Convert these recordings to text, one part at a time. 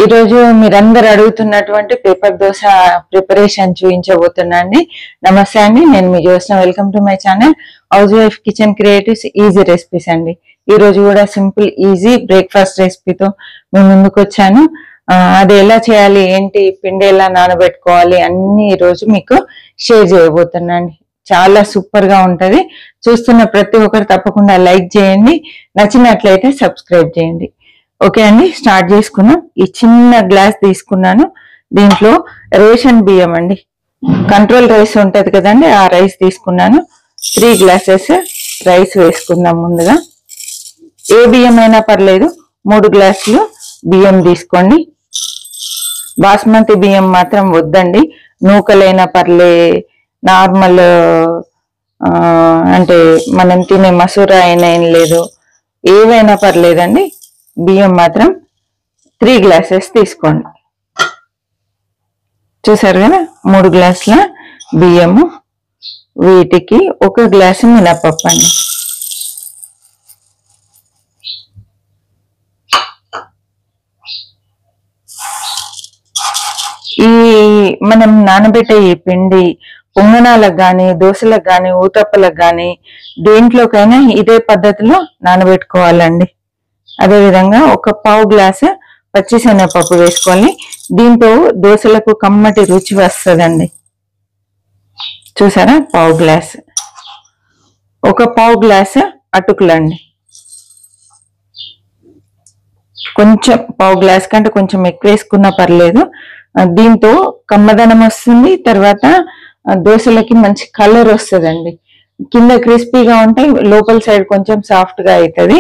ఈ రోజు మీరందరూ అడుగుతున్నటువంటి పేపర్ దోశ ప్రిపరేషన్ చూపించబోతున్నా అండి. నమస్తే అండి, నేను మీ Jyothsna. Welcome to my channel housewife kitchen creatives easy recipes అండి. ఈ రోజు కూడా సింపుల్ ఈజీ బ్రేక్ఫాస్ట్ రెసిపీతో మీ ముందుకు వచ్చాను. అది ఎలా చేయాలి, ఏంటి, పిండి ఎలా నానబెట్టుకోవాలి అన్ని ఈ రోజు మీకు షేర్ చేయబోతున్నా అండి. చాలా సూపర్ గా ఉంటది. చూస్తున్న ప్రతి ఒక్కరు తప్పకుండా లైక్ చేయండి, నచ్చినట్లయితే సబ్స్క్రైబ్ చేయండి. ఓకే అండి, స్టార్ట్ చేసుకున్నాం. ఈ చిన్న గ్లాస్ తీసుకున్నాను. దీంట్లో రేషన్ బియ్యం అండి, కంట్రోల్ రైస్ ఉంటది కదండి, ఆ రైస్ తీసుకున్నాను. 3 గ్లాసెస్ రైస్ వేసుకుందాం. ముందుగా ఏ బియ్యం అయినా పర్లేదు, 3 గ్లాసులు బియ్యం తీసుకోండి. బాస్మతి బియ్యం మాత్రం వద్దండి, నూకలైనా పర్లే, నార్మల్ అంటే మనం తినే మసూరా అయినా ఏం లేదు, ఏవైనా పర్లేదండి. బియ్యం మాత్రం 3 గ్లాసెస్ తీసుకోండి. చూసారు కదా, 3 గ్లాసుల బియ్యము, వీటికి 1 గ్లాసు మినపప్పు అండి. ఈ మనం నానబెట్టే ఈ పిండి పొంగనాలకు కానీ, దోశలకు కానీ, ఊతప్పలకు కానీ, దేంట్లోకైనా ఇదే పద్ధతిలో నానబెట్టుకోవాలండి. అదేవిధంగా 1 గ్లాసు పచ్చిశనగపప్పు వేసుకోవాలి. దీంతో దోశలకు కమ్మటి రుచి వస్తుందండి. చూసారా, 1 గ్లాసు. 1 గ్లాసు అటుకులండి, కొంచెం 1 గ్లాస్ కంటే కొంచెం ఎక్కువ వేసుకున్నా పర్లేదు. దీంతో కమ్మదనం వస్తుంది, తర్వాత దోశలకి మంచి కలర్ వస్తుందండి. కింద క్రిస్పీగా ఉంటాయి, లోపల సైడ్ కొంచెం సాఫ్ట్ గా అవుతుంది,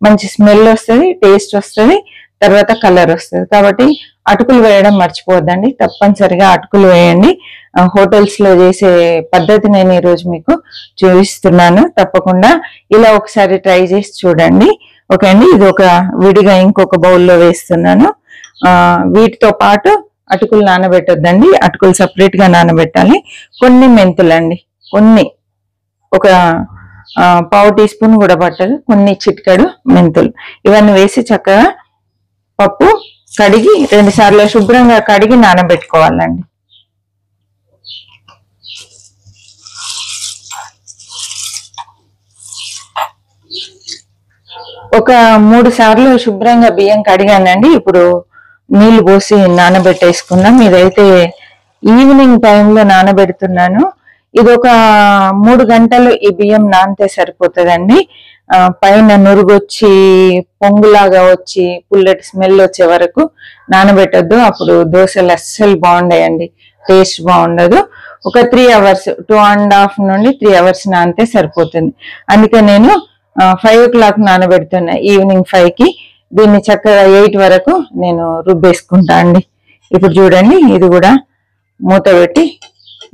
మంచి స్మెల్ వస్తుంది, టేస్ట్ వస్తుంది, తర్వాత కలర్ వస్తుంది. కాబట్టి అటుకులు వేయడం మర్చిపోవద్దండి, తప్పనిసరిగా అటుకులు వేయండి. హోటల్స్ లో చేసే పద్ధతి నేను ఈరోజు మీకు చూపిస్తున్నాను. తప్పకుండా ఇలా ఒకసారి ట్రై చేసి చూడండి. ఓకే అండి, ఇది ఒక విడిగా ఇంకొక బౌల్లో వేస్తున్నాను. వీటితో పాటు అటుకులు నానబెట్టొద్దండి, అటుకులు సపరేట్ గా నానబెట్టాలి. కొన్ని మెంతులండి, కొన్ని ఒక 1/2 టీ స్పూన్ కూడా పట్టదు, కొన్ని చిటికెడు మెంతులు, ఇవన్నీ వేసి చక్కగా పప్పు కడిగి 2 సార్లు శుభ్రంగా కడిగి నానబెట్టుకోవాలండి. ఒక 3 సార్లు శుభ్రంగా బియ్యం కడిగానండి. ఇప్పుడు నీళ్లు పోసి నానబెట్టేసుకుందాం. ఇదైతే ఈవినింగ్ టైంలో నానబెడుతున్నాను. ఇది ఒక 3 గంటలు ఈ బియ్యం నానితే సరిపోతుందండి. పైన నురుగొచ్చి పొంగులాగా వచ్చి పుల్లటి స్మెల్ వచ్చే వరకు నానబెట్టద్దు, అప్పుడు దోశలు అస్సలు బాగుండాయండి, టేస్ట్ బాగుండదు. ఒక 3 అవర్స్, 2.5 నుండి 3 అవర్స్ నానితే సరిపోతుంది. అందుకే నేను 5 o'clock నానబెడుతున్నా, ఈవినింగ్ 5కి. దీన్ని చక్కగా 8 వరకు నేను రుబ్బేసుకుంటా అండి. ఇప్పుడు చూడండి, ఇది కూడా మూత పెట్టి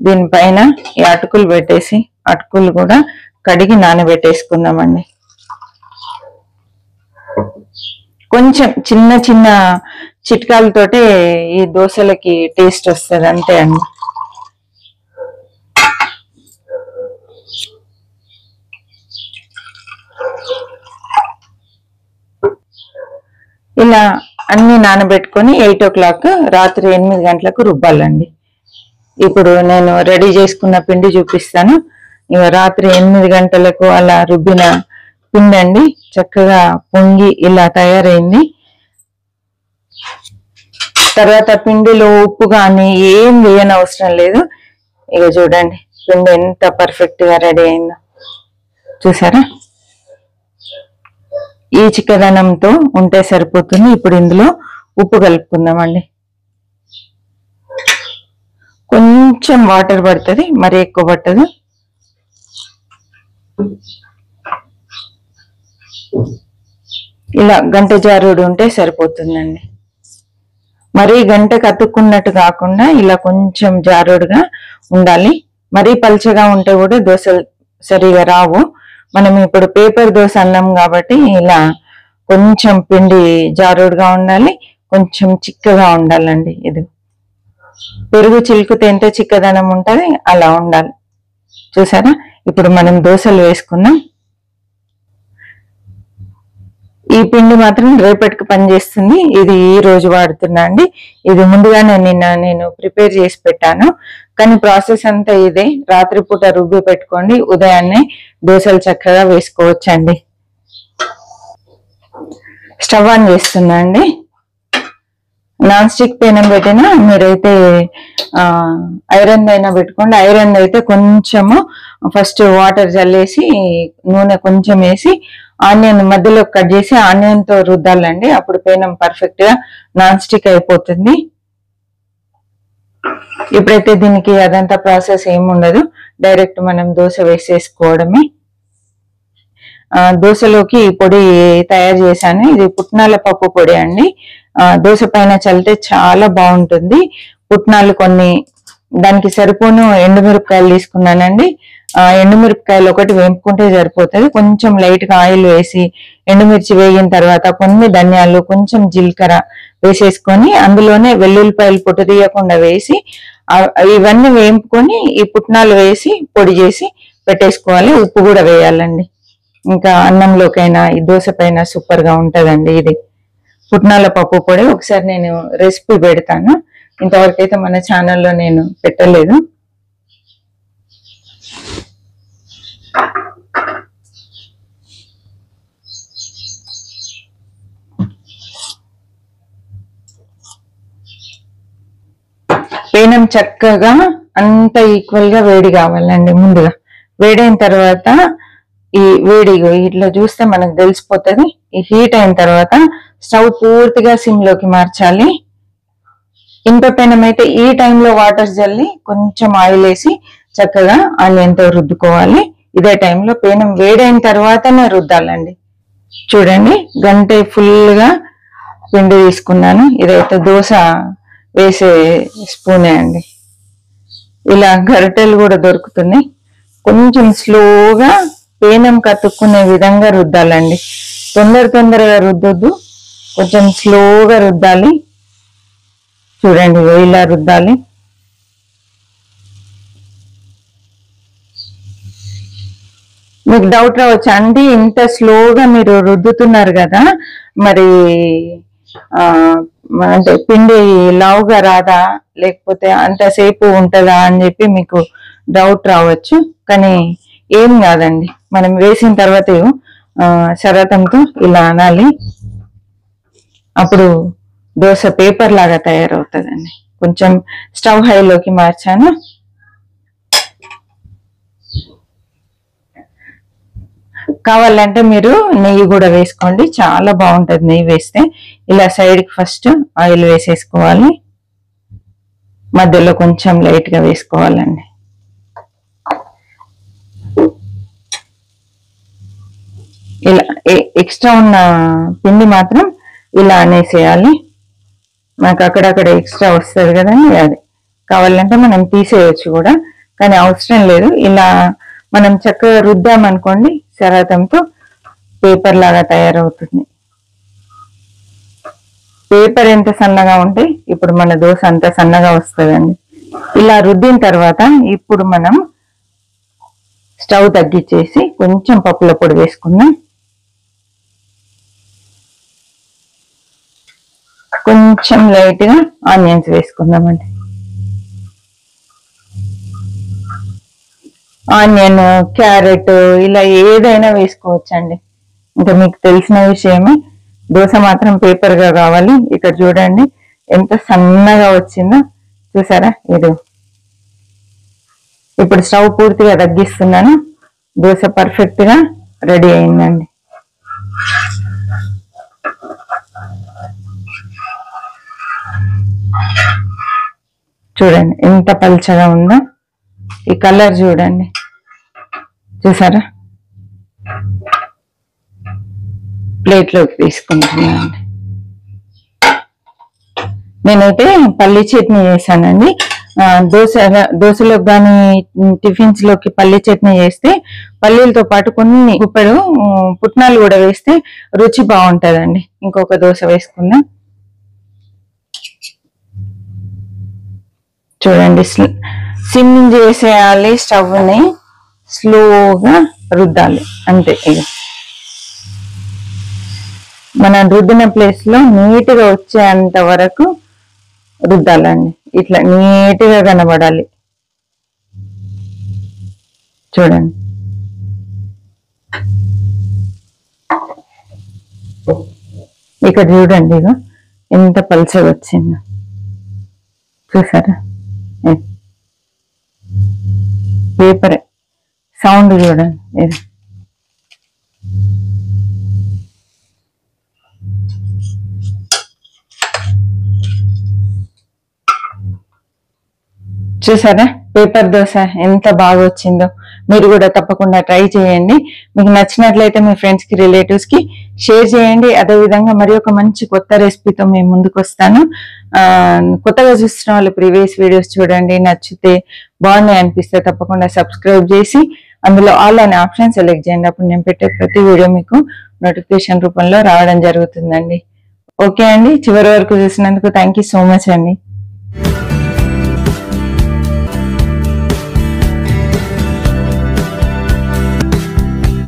దీనిపైన ఈ అటుకులు పెట్టేసి అటుకులు కూడా కడిగి నానబెట్టేసుకుందామండి. కొంచెం చిన్న చిన్న చిట్కాలతోటే ఈ దోశలకి టేస్ట్ వస్తుంది, అంతే అండి. ఇలా అన్ని నానబెట్టుకొని 8 o'clock రాత్రి 8 గంటలకు రుబ్బాలండి. ఇప్పుడు నేను రెడీ చేసుకున్న పిండి చూపిస్తాను. ఇక రాత్రి 8 గంటలకు అలా రుబ్బిన పిండి అండి, చక్కగా పొంగి ఇలా తయారైంది. తర్వాత పిండిలో ఉప్పు కానీ ఏం వేయని అవసరం లేదు. ఇక చూడండి పిండి ఎంత పర్ఫెక్ట్ గా రెడీ అయిందో, చూసారా. ఈ చిక్కదనంతో ఉంటే సరిపోతుంది. ఇప్పుడు ఇందులో ఉప్పు కలుపుకుందామండి. కొంచెం వాటర్ పడుతుంది, మరి ఎక్కువ పట్టదు. ఇలా గంట జారుడు ఉంటే సరిపోతుందండి. మరీ గంటకు అతుక్కున్నట్టు కాకుండా ఇలా కొంచెం జారుడుగా ఉండాలి. మరీ పల్చగా ఉంటే కూడా దోశలు సరిగా రావు. మనం ఇప్పుడు పేపర్ దోశ అన్నాం కాబట్టి ఇలా కొంచెం పిండి జారుడుగా ఉండాలి, కొంచెం చిక్కగా ఉండాలండి. ఇది పెరుగు చిలుకుతే ఎంత చిక్కదనం ఉంటుంది అలా ఉండాలి, చూసారా. ఇప్పుడు మనం దోశలు వేసుకుందాం. ఈ పిండి మాత్రం రేపటికి పనిచేస్తుంది. ఇది ఈ రోజు వాడుతున్నా అండి. ఇది ముందుగానే నేను ప్రిపేర్ చేసి పెట్టాను. కానీ ప్రాసెస్ అంతా ఇదే. రాత్రిపూట రుబ్బి పెట్టుకోండి, ఉదయాన్నే దోశలు చక్కగా వేసుకోవచ్చండి. స్టవ్ ఆన్ చేస్తున్నా అండి. నాన్ స్టిక్ పెనం పెట్టినా మీరైతే ఐరన్ అయినా పెట్టుకోండి. ఐరన్ అయితే కొంచెము ఫస్ట్ వాటర్ చల్లేసి నూనె కొంచెం వేసి ఆనియన్ మధ్యలో కట్ చేసి ఆనియన్ తో రుద్దాలండి. అప్పుడు పెనం పర్ఫెక్ట్ గా నాన్ స్టిక్ అయిపోతుంది. ఇప్పుడైతే దీనికి అదంతా ప్రాసెస్ ఏముండదు, డైరెక్ట్ మనం దోశ వేసేసుకోవడమే. దోశలోకి పొడి తయారు చేశాను. ఇది పుట్నాల పప్పు పొడి అండి. దోశ పైన చల్లితే చాలా బాగుంటుంది. పుట్నాలు కొన్ని, దానికి సరిపోను ఎండుమిరపకాయలు తీసుకున్నానండి. ఎండుమిరపకాయలు ఒకటి వేపుకుంటే సరిపోతుంది. కొంచెం లైట్ గా ఆయిల్ వేసి ఎండుమిర్చి వేగిన తర్వాత కొన్ని ధనియాలు, కొంచెం జీలకర్ర వేసేసుకొని అందులోనే వెల్లుల్లిపాయలు పొట్టు తీయకుండా వేసి ఇవన్నీ వేపుకొని ఈ పుట్నాలు వేసి పొడి చేసి పెట్టేసుకోవాలి. ఉప్పు కూడా వేయాలండి. ఇంకా అన్నంలోకైనా ఈ దోశ పైన సూపర్ గా ఉంటదండి. ఇది పుట్నాల పప్పు పొడి. ఒకసారి నేను రెసిపీ పెడతాను. ఇంతవరకు అయితే మన ఛానల్లో నేను పెట్టలేదు. పెనం చక్కగా అంత ఈక్వల్ గా వేడి కావాలండి. ముందుగా వేడైన తర్వాత ఈ వేడి ఇట్లా చూస్తే మనకు తెలిసిపోతుంది. ఈ హీట్ అయిన తర్వాత స్టవ్ పూర్తిగా సిమ్ లోకి మార్చాలి. ఇనుప పెనం అయితే ఈ టైంలో వాటర్ జల్లి కొంచెం ఆయిల్ వేసి చక్కగా ఆనియన్ తో రుద్దుకోవాలి. ఇదే టైంలో పెనం వేడైన తర్వాతనే రుద్దాలండి. చూడండి, గంట ఫుల్ గా పిండి తీసుకున్నాను. ఇదైతే దోశ వేసే స్పూనే అండి. ఇలా గరిటెలు కూడా దొరుకుతున్నాయి. కొంచెం స్లోగా పెనం కతుక్కునే విధంగా రుద్దాలండి. తొందరగా రుద్దొద్దు, కొంచెం స్లోగా రుద్దాలి. చూడండి, ఇలా రుద్దాలి. మీకు డౌట్ రావచ్చు, అంటే ఇంత స్లోగా మీరు రుద్దుతున్నారు కదా, మరి అంటే పిండి లావుగా రాదా, లేకపోతే అంతసేపు ఉంటుందా అని చెప్పి మీకు డౌట్ రావచ్చు. కానీ ఏం కాదండి. మనం వేసిన తర్వాత శరతంతో ఇలా అనాలి. అప్పుడు దోశ పేపర్ లాగా తయారవుతుందండి. కొంచెం స్టవ్ హైలోకి మార్చాను. కావాలంటే మీరు నెయ్యి కూడా వేసుకోండి, చాలా బాగుంటుంది నెయ్యి వేస్తే. ఇలా సైడ్కి ఫస్ట్ ఆయిల్ వేసేసుకోవాలి, మధ్యలో కొంచెం లైట్ గా వేసుకోవాలండి. ఇలా ఎక్స్ట్రా ఉన్న పిండి మాత్రం ఇలా అనేసేయాలి. నాకు అక్కడక్కడ ఎక్స్ట్రా వస్తుంది కదండి, అది కావాలంటే మనం తీసేయచ్చు కూడా, కానీ అవసరం లేదు. ఇలా మనం చక్కగా రుద్దామనుకోండి, శరతంతో పేపర్ లాగా తయారవుతుంది. పేపర్ ఎంత సన్నగా ఉంటే ఇప్పుడు మన దోశ అంత సన్నగా వస్తుందండి. ఇలా రుద్దిన తర్వాత ఇప్పుడు మనం స్టవ్ తగ్గించేసి కొంచెం పప్పుల పొడి వేసుకుందాం. కొంచెం లైట్ గా ఆనియన్స్ వేసుకుందామండి. ఆనియన్, క్యారెట్ ఇలా ఏదైనా వేసుకోవచ్చండి. ఇంకా మీకు తెలిసిన విషయమే. దోశ మాత్రం పేపర్ గా కావాలి. ఇక్కడ చూడండి ఎంత సన్నగా వచ్చిందో, చూసారా? ఇది ఇప్పుడు స్టవ్ పూర్తిగా తగ్గిస్తున్నాను. దోశ పర్ఫెక్ట్ గా రెడీ అయిందండి. చూడండి ఎంత పల్చగా ఉందో. ఈ కలర్ చూడండి, చూసారా? ప్లేట్లోకి తీసుకుంటున్నాను. నేనైతే పల్లి చట్నీ చేశానండి. దోశలోకి కానీ టిఫిన్స్ లోకి పల్లి చట్నీ చేస్తే పల్లీలతో పాటు కొన్ని గుప్పెడు పుట్నాలు కూడా వేస్తే రుచి బాగుంటదండి. ఇంకొక దోశ వేసుకుందాం. చూడండి, సిమ్ చేసేయాలి, స్టవ్ ని స్లోగా రుద్దాలి, అంతే. ఇక మనం రుద్దిన ప్లేస్ లో నీట్ గా వచ్చేంత వరకు రుద్దాలండి. ఇట్లా నీట్ గా కనబడాలి. చూడండి. ఇక్కడ చూడండి, ఇక ఎంత పల్చగా వచ్చిందో చూసారా. పేపర్ సౌండ్ చూడండి. ఇది చూసారా పేపర్ దోశ ఎంత బాగా వచ్చిందో. మీరు కూడా తప్పకుండా ట్రై చేయండి. మీకు నచ్చినట్లయితే మీ ఫ్రెండ్స్ కి, రిలేటివ్స్ కి షేర్ చేయండి. అదే విధంగా మరి ఒక మంచి కొత్త రెసిపీతో మేము ముందుకు వస్తాను. కొత్తగా చూస్తున్న వాళ్ళు ప్రీవియస్ వీడియోస్ చూడండి. నచ్చితే, బాగున్నాయి అనిపిస్తే తప్పకుండా సబ్స్క్రైబ్ చేసి అందులో ఆల్ అనే ఆప్షన్ సెలెక్ట్ చేయండి. అప్పుడు నేను పెట్టే ప్రతి వీడియో మీకు నోటిఫికేషన్ రూపంలో రావడం జరుగుతుందండి. ఓకే అండి, చివరి వరకు చూసినందుకు థ్యాంక్ యూ సో మచ్ అండి.